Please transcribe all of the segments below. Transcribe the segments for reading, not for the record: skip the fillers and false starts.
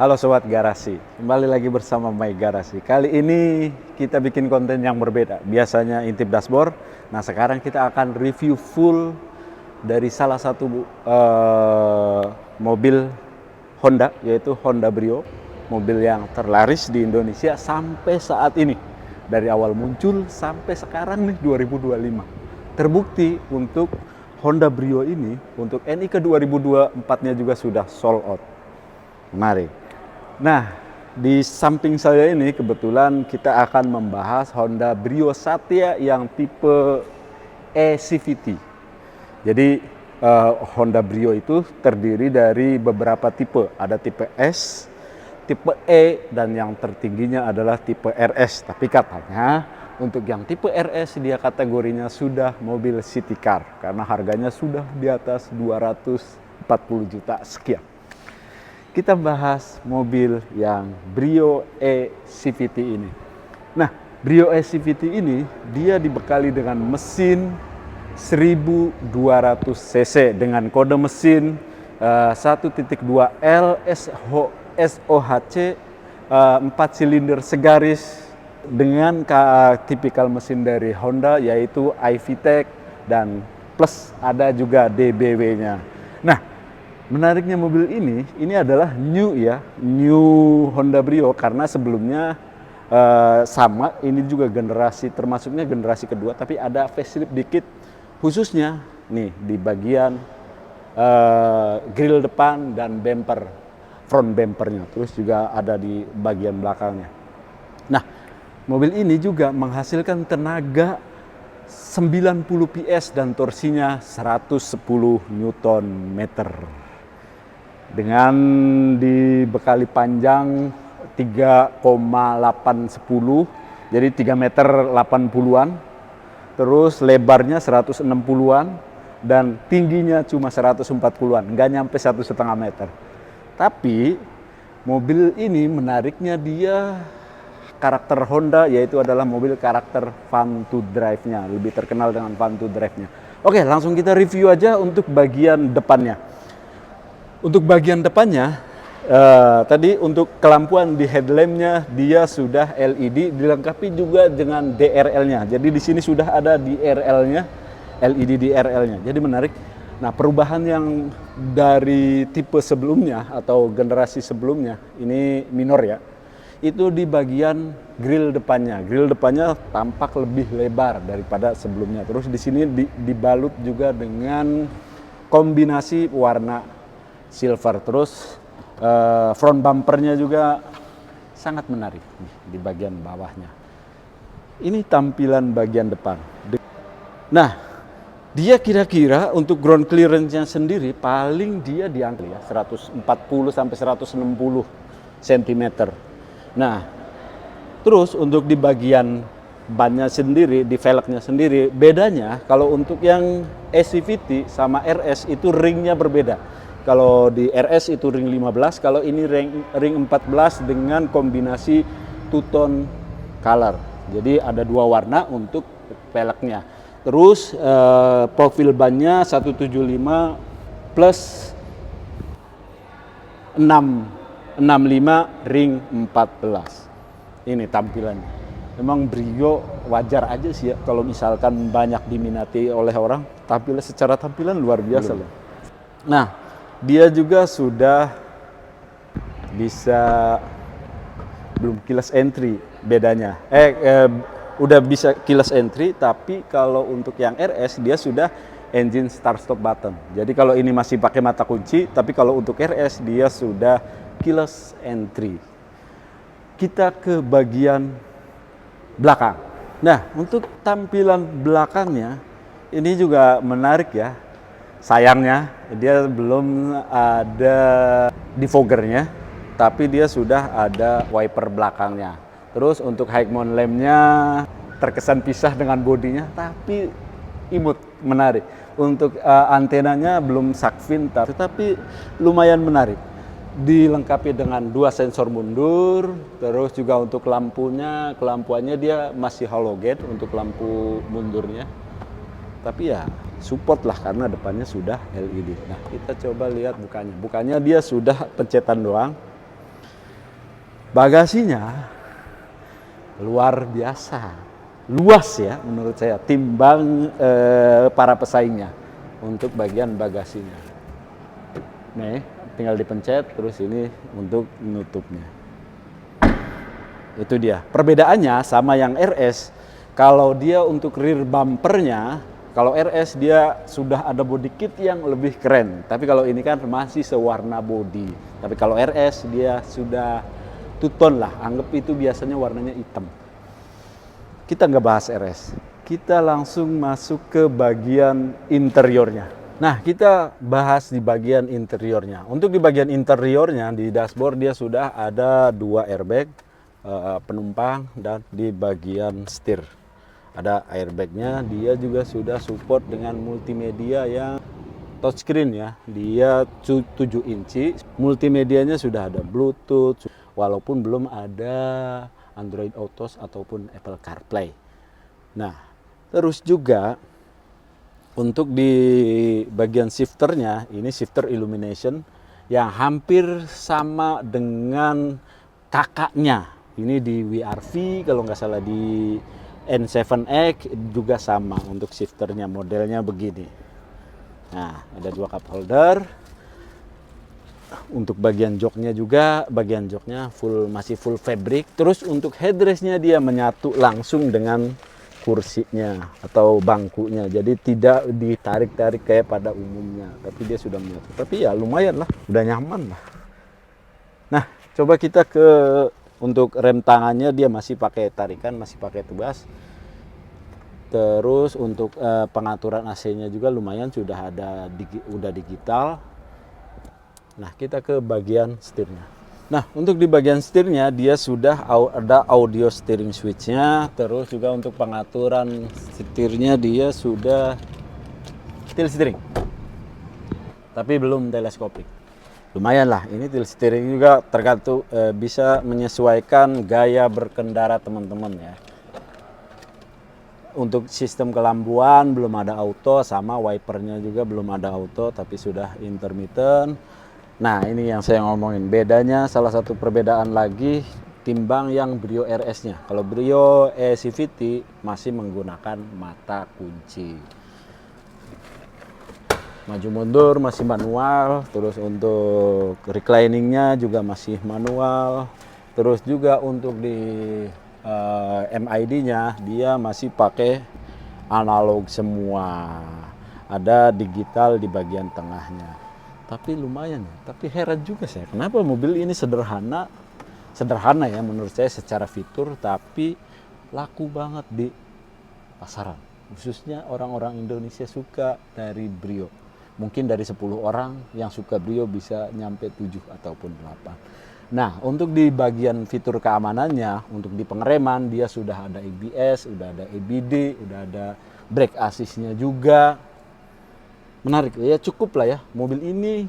Halo Sobat Garasi, kembali lagi bersama My Garasi. Kali ini kita bikin konten yang berbeda. Biasanya intip dashboard, nah sekarang kita akan review full dari salah satu mobil Honda, yaitu Honda Brio. Mobil yang terlaris di Indonesia sampai saat ini. Dari awal muncul sampai sekarang nih 2025. Terbukti untuk Honda Brio ini, untuk NIK 2024-nya juga sudah sold out. Mari. Nah, di samping saya ini kebetulan kita akan membahas Honda Brio Satya yang tipe e-CVT. Jadi Honda Brio itu terdiri dari beberapa tipe. Ada tipe S, tipe E, dan yang tertingginya adalah tipe RS. Tapi katanya untuk yang tipe RS dia kategorinya sudah mobil city car karena harganya sudah di atas 240 juta sekian. Kita bahas mobil yang Brio e-CVT ini. Nah, Brio e-CVT ini dia dibekali dengan mesin 1200 cc dengan kode mesin 1.2 LSOHC 4 silinder segaris dengan tipikal mesin dari Honda yaitu iVTEC dan plus ada juga DBW-nya. Nah, menariknya mobil ini adalah new Honda Brio karena sebelumnya sama, ini juga generasi termasuknya generasi kedua, tapi ada facelift dikit khususnya nih di bagian grill depan dan bumper, front bumpernya, terus juga ada di bagian belakangnya. Nah, mobil ini juga menghasilkan tenaga 90 PS dan torsinya 110 Nm. Dengan dibekali panjang 3,810, jadi 3 meter 80-an, terus lebarnya 160-an, dan tingginya cuma 140-an, nggak nyampe 1,5 meter. Tapi mobil ini menariknya dia karakter Honda, yaitu adalah mobil karakter fun to drive-nya, lebih terkenal dengan fun to drive-nya. Oke, langsung kita review aja untuk bagian depannya. Untuk bagian depannya, tadi untuk kelampuan di headlampnya dia sudah LED, dilengkapi juga dengan DRL-nya. Jadi di sini sudah ada DRL-nya, LED DRL-nya. Jadi menarik. Nah, perubahan yang dari tipe sebelumnya atau generasi sebelumnya ini minor ya. Itu di bagian grill depannya. Grill depannya tampak lebih lebar daripada sebelumnya. Terus di sini dibalut juga dengan kombinasi warna silver. Terus front bumpernya juga sangat menarik nih, di bagian bawahnya. Ini tampilan bagian depan. Nah, dia kira-kira untuk ground clearance-nya sendiri paling dia diangkat ya 140 sampai 160 cm. Nah, terus untuk di bagian bannya sendiri, di velgnya sendiri, bedanya kalau untuk yang e-CVT sama RS itu ringnya berbeda. Kalau di RS itu ring 15, kalau ini ring 14 dengan kombinasi two-tone color. Jadi ada dua warna untuk velgnya. Terus profil bannya 175 plus 665 ring 14. Ini tampilannya. Memang Brio wajar aja sih ya kalau misalkan banyak diminati oleh orang, tampil secara tampilan luar biasa loh. Nah, dia juga sudah bisa belum keyless entry bedanya. Udah bisa keyless entry, tapi kalau untuk yang RS dia sudah engine start stop button. Jadi kalau ini masih pakai mata kunci, tapi kalau untuk RS dia sudah keyless entry. Kita ke bagian belakang. Nah, untuk tampilan belakangnya ini juga menarik ya. Sayangnya dia belum ada defoggernya, tapi dia sudah ada wiper belakangnya. Terus untuk high mount lamp-nya terkesan pisah dengan bodinya, tapi imut, menarik. Untuk antenanya belum shark fin, tapi lumayan menarik. Dilengkapi dengan dua sensor mundur, terus juga untuk kelampuannya dia masih halogen untuk lampu mundurnya. Tapi ya support lah karena depannya sudah LED. Nah, kita coba lihat bukanya. Bukanya dia sudah pencetan doang. Bagasinya luar biasa, luas ya menurut saya, timbang para pesaingnya untuk bagian bagasinya. Nih, tinggal dipencet, terus ini untuk menutupnya. Itu dia. Perbedaannya sama yang RS, kalau dia untuk rear bumpernya, kalau RS dia sudah ada body kit yang lebih keren. Tapi kalau ini kan masih sewarna body. Tapi kalau RS dia sudah two-tone lah, anggap itu biasanya warnanya hitam. Kita nggak bahas RS, kita langsung masuk ke bagian interiornya. Nah, kita bahas di bagian interiornya. Untuk di bagian interiornya, di dashboard dia sudah ada 2 airbag penumpang, dan di bagian setir ada airbagnya. Dia juga sudah support dengan multimedia yang touchscreen ya. Dia 7 inci, multimedianya sudah ada Bluetooth, walaupun belum ada Android Auto ataupun Apple CarPlay. Nah, terus juga untuk di bagian shifternya, ini shifter illumination yang hampir sama dengan kakaknya. Ini di WRV, kalau nggak salah di N7X juga sama untuk shifternya, modelnya begini. Nah, ada 2 cup holder. Untuk bagian joknya juga, bagian joknya masih full fabric. Terus untuk headrestnya dia menyatu langsung dengan kursinya atau bangkunya. Jadi tidak ditarik-tarik kayak pada umumnya, tapi dia sudah menyatu. Tapi ya lumayan lah, udah nyaman lah. Nah, coba kita untuk rem tangannya dia masih pakai tarikan, masih pakai tebas. Terus untuk pengaturan AC-nya juga lumayan, sudah udah digital. Nah, kita ke bagian setirnya. Nah, untuk di bagian setirnya dia sudah ada audio steering switch-nya. Terus juga untuk pengaturan setirnya dia sudah tilt steering, tapi belum teleskopik. Lumayan lah, ini tilt steering juga tergantung bisa menyesuaikan gaya berkendara teman-teman ya. Untuk sistem kelambuan belum ada auto, sama wipernya juga belum ada auto, tapi sudah intermittent. Nah, ini yang saya ngomongin, bedanya salah satu perbedaan lagi timbang yang Brio RS-nya. Kalau Brio CVT masih menggunakan mata kunci. Maju mundur masih manual, terus untuk reclining-nya juga masih manual. Terus juga untuk di MID-nya dia masih pakai analog semua. Ada digital di bagian tengahnya. Tapi lumayan ya, tapi heran juga saya, kenapa mobil ini sederhana ya menurut saya secara fitur, tapi laku banget di pasaran. Khususnya orang-orang Indonesia suka dari Brio. Mungkin dari 10 orang yang suka Brio bisa nyampe 7 ataupun 8. Nah, untuk di bagian fitur keamanannya, untuk di pengereman dia sudah ada ABS, udah ada EBD, udah ada brake assist-nya juga. Menarik ya, cukup lah ya mobil ini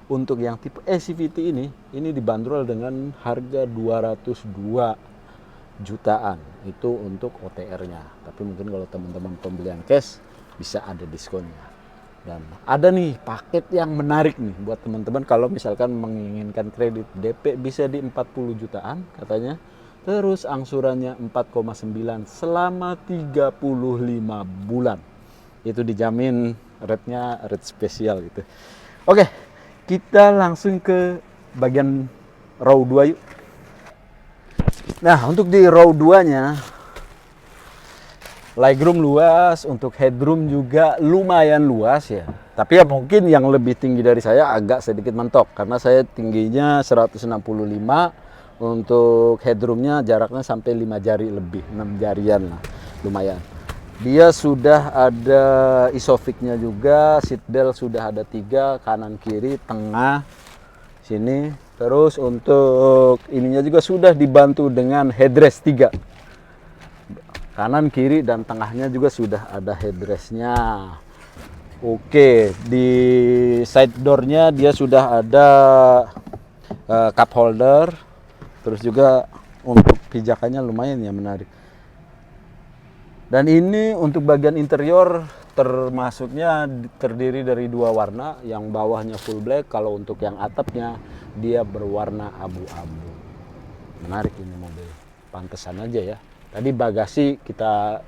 untuk yang tipe CVT ini dibanderol dengan harga 202 jutaan itu untuk OTR-nya. Tapi mungkin kalau teman-teman pembelian cash bisa ada diskonnya. Dan ada nih paket yang menarik nih buat teman-teman kalau misalkan menginginkan kredit DP bisa di 40 jutaan katanya. Terus angsurannya 4,9 selama 35 bulan. Itu dijamin rate-nya rate spesial gitu. Oke, kita langsung ke bagian row 2 yuk. Nah, untuk di row 2-nya legroom luas, untuk headroom juga lumayan luas ya. Tapi ya mungkin yang lebih tinggi dari saya agak sedikit mentok karena saya tingginya 165, untuk headroomnya jaraknya sampai 5 jari lebih, 6 jarian lah, lumayan. Dia sudah ada isofix-nya juga, seat belt sudah ada 3, kanan kiri, tengah, sini. Terus untuk ininya juga sudah dibantu dengan headrest 3. Kanan, kiri, dan tengahnya juga sudah ada headrest-nya. Oke, di side door-nya dia sudah ada cup holder. Terus juga untuk pijakannya lumayan ya, menarik. Dan ini untuk bagian interior termasuknya terdiri dari 2 warna, yang bawahnya full black, kalau untuk yang atapnya dia berwarna abu-abu. Menarik ini mobil, pantesan aja ya. Tadi bagasi kita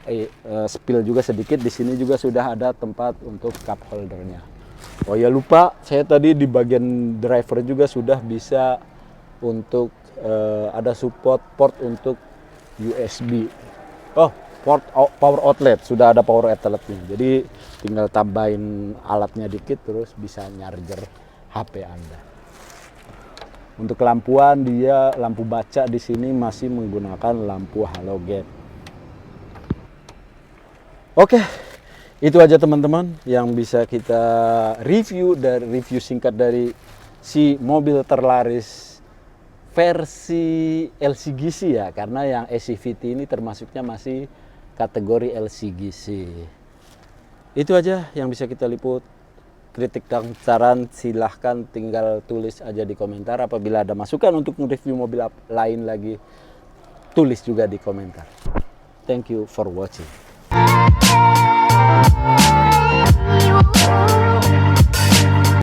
spill juga sedikit, di sini juga sudah ada tempat untuk cup holdernya. Oh ya lupa, saya tadi di bagian driver juga sudah bisa untuk ada support port untuk USB. Oh, power outlet, sudah ada power outletnya. Jadi tinggal tambahin alatnya dikit terus bisa nyarger HP Anda. Untuk lampuan, dia lampu baca di sini masih menggunakan lampu halogen. Oke, itu aja teman-teman yang bisa kita review singkat dari si mobil terlaris versi LCGC ya, karena yang SCVT ini termasuknya masih kategori LCGC. Itu aja yang bisa kita liput. Kritik dan saran silahkan tinggal tulis aja di komentar. Apabila ada masukan untuk review mobil lain lagi, tulis juga di komentar. Thank you for watching.